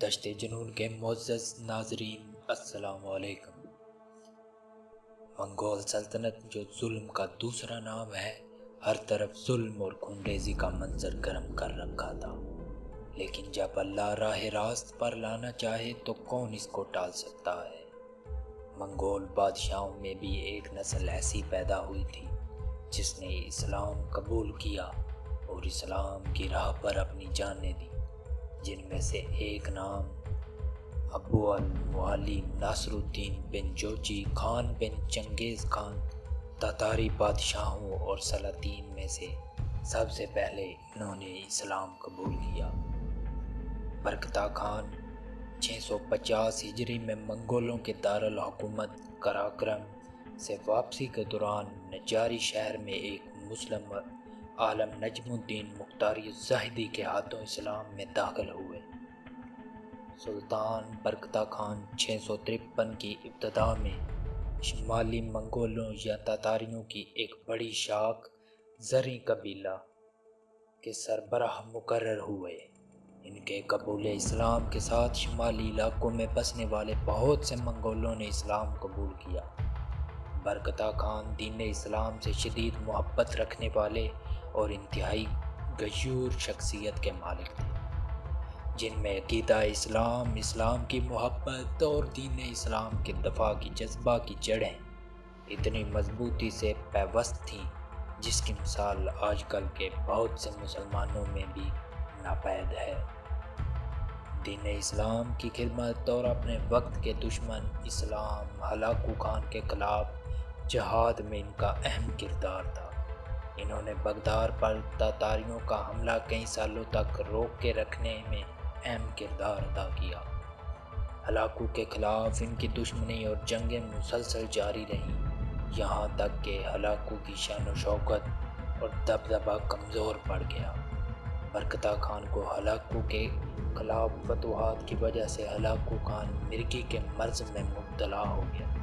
دشت جنون کے معزز ناظرین السلام علیکم۔ منگول سلطنت جو ظلم کا دوسرا نام ہے، ہر طرف ظلم اور خونریزی کا منظر گرم کر رکھا تھا، لیکن جب اللہ راہ راست پر لانا چاہے تو کون اس کو ٹال سکتا ہے۔ منگول بادشاہوں میں بھی ایک نسل ایسی پیدا ہوئی تھی جس نے اسلام قبول کیا اور اسلام کی راہ پر اپنی جانیں دی، جن میں سے ایک نام ابو المعلی ناصر الدین بن جوچی خان بن چنگیز خان۔ تاتاری بادشاہوں اور سلاطین میں سے سب سے پہلے انہوں نے اسلام قبول کیا۔ برکتا خان 650 ہجری میں منگولوں کے دارالحکومت قراقرم سے واپسی کے دوران نجاری شہر میں ایک مسلم عالم نجم الدین مختاری الزاہدی کے ہاتھوں اسلام میں داخل ہوئے۔ سلطان برکتا خان 653 کی ابتدا میں شمالی منگولوں یا تاتاریوں کی ایک بڑی شاخ زرعی قبیلہ کے سربراہ مقرر ہوئے۔ ان کے قبول اسلام کے ساتھ شمالی علاقوں میں بسنے والے بہت سے منگولوں نے اسلام قبول کیا۔ برکتا خان دین اسلام سے شدید محبت رکھنے والے اور انتہائی غیور شخصیت کے مالک تھے، جن میں عقیدہ اسلام، اسلام کی محبت اور دین اسلام کے دفاع کی جذبہ کی جڑیں اتنی مضبوطی سے پیوست تھیں جس کی مثال آج کل کے بہت سے مسلمانوں میں بھی ناپید ہے۔ دین اسلام کی خدمت اور اپنے وقت کے دشمن اسلام ہلاکو خان کے خلاف جہاد میں ان کا اہم کردار تھا۔ انہوں نے بغداد پر تاتاریوں کا حملہ کئی سالوں تک روک کے رکھنے میں اہم کردار ادا کیا۔ ہلاکو کے خلاف ان کی دشمنی اور جنگیں مسلسل جاری رہیں، یہاں تک کہ ہلاکو کی شان و شوکت اور دبدبہ کمزور پڑ گیا۔ برکتا خان کو ہلاکو کے خلاف فتوحات کی وجہ سے ہلاکو خان مرگی کے مرض میں مبتلا ہو گیا۔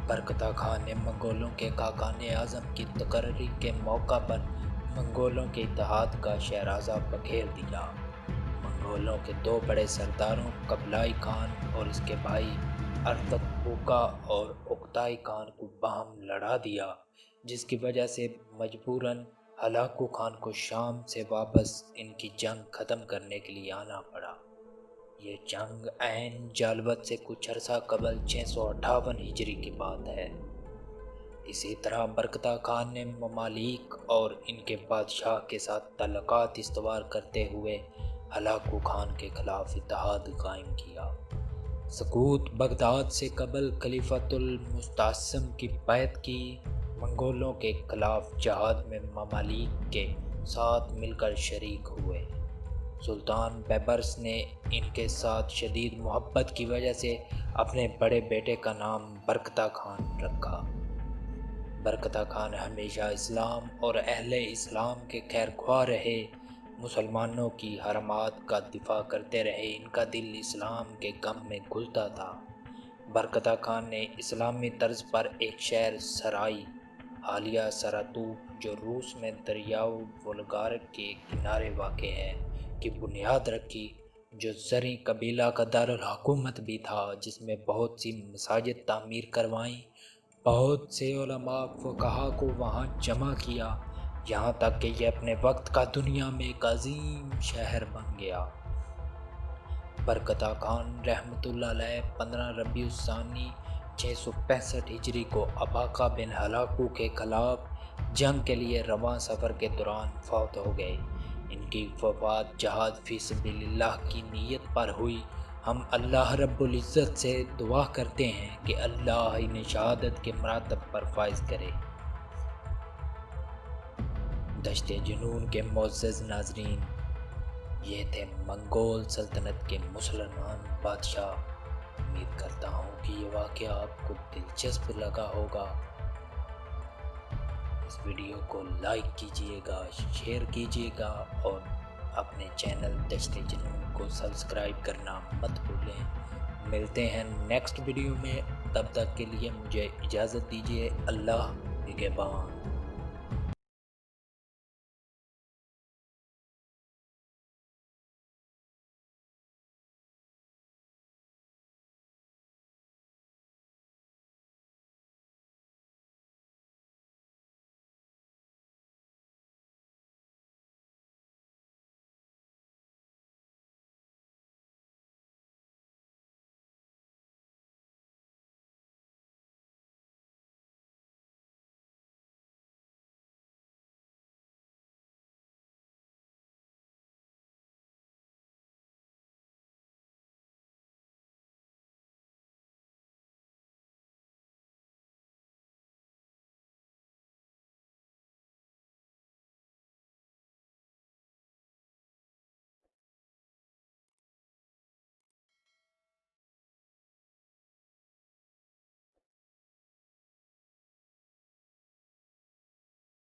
برکتا خان نے منگولوں کے خاقان اعظم کی تقرری کے موقع پر منگولوں کے اتحاد کا شیرازہ بکھیر دیا۔ منگولوں کے دو بڑے سرداروں قبلائی خان اور اس کے بھائی ارتک بوکا اور اوکتائی خان کو باہم لڑا دیا، جس کی وجہ سے مجبوراً ہلاکو خان کو شام سے واپس ان کی جنگ ختم کرنے کے لیے آنا پڑا۔ یہ جنگ عین جالوت سے کچھ عرصہ قبل 658 ہجری کی بات ہے۔ اسی طرح برکتا خان نے ممالک اور ان کے بادشاہ کے ساتھ تعلقات استوار کرتے ہوئے ہلاکو خان کے خلاف اتحاد قائم کیا۔ سقوط بغداد سے قبل خلیفۃ المستعصم کی بیعت کی منگولوں کے خلاف جہاد میں ممالک کے ساتھ مل کر شریک ہوئے۔ سلطان بیبرس نے ان کے ساتھ شدید محبت کی وجہ سے اپنے بڑے بیٹے کا نام برکتا خان رکھا۔ برکتا خان ہمیشہ اسلام اور اہل اسلام کے خیر خواہ رہے، مسلمانوں کی حرمات کا دفاع کرتے رہے، ان کا دل اسلام کے غم میں گھلتا تھا۔ برکتا خان نے اسلامی طرز پر ایک شہر سرائی حالیہ سراتوپ جو روس میں دریائے وولگا کے کنارے واقع ہے کی بنیاد رکھی، جو زرعی قبیلہ کا دارالحکومت بھی تھا، جس میں بہت سی مساجد تعمیر کروائیں، بہت سے علماء فقہا کو وہاں جمع کیا، یہاں تک کہ یہ اپنے وقت کا دنیا میں ایک عظیم شہر بن گیا۔ برکتا خان رحمۃ اللہ علیہ 15 ربیع الثانی 665 ہجری کو اباقہ بن ہلاکو کے خلاف جنگ کے لیے رواں سفر کے دوران فوت ہو گئے۔ ان کی وفات جہاد فی سبیل اللہ کی نیت پر ہوئی۔ ہم اللہ رب العزت سے دعا کرتے ہیں کہ اللہ انہیں شہادت کے مراتب پر فائز کرے۔ دشت جنون کے معزز ناظرین، یہ تھے منگول سلطنت کے مسلمان بادشاہ۔ امید کرتا ہوں کہ یہ واقعہ آپ کو دلچسپ لگا ہوگا۔ اس ویڈیو کو لائک کیجئے گا، شیئر کیجئے گا اور اپنے چینل دشت جنون کو سبسکرائب کرنا مت بھولیں۔ ملتے ہیں نیکسٹ ویڈیو میں، تب تک کے لیے مجھے اجازت دیجیے۔ اللہ نگہبان۔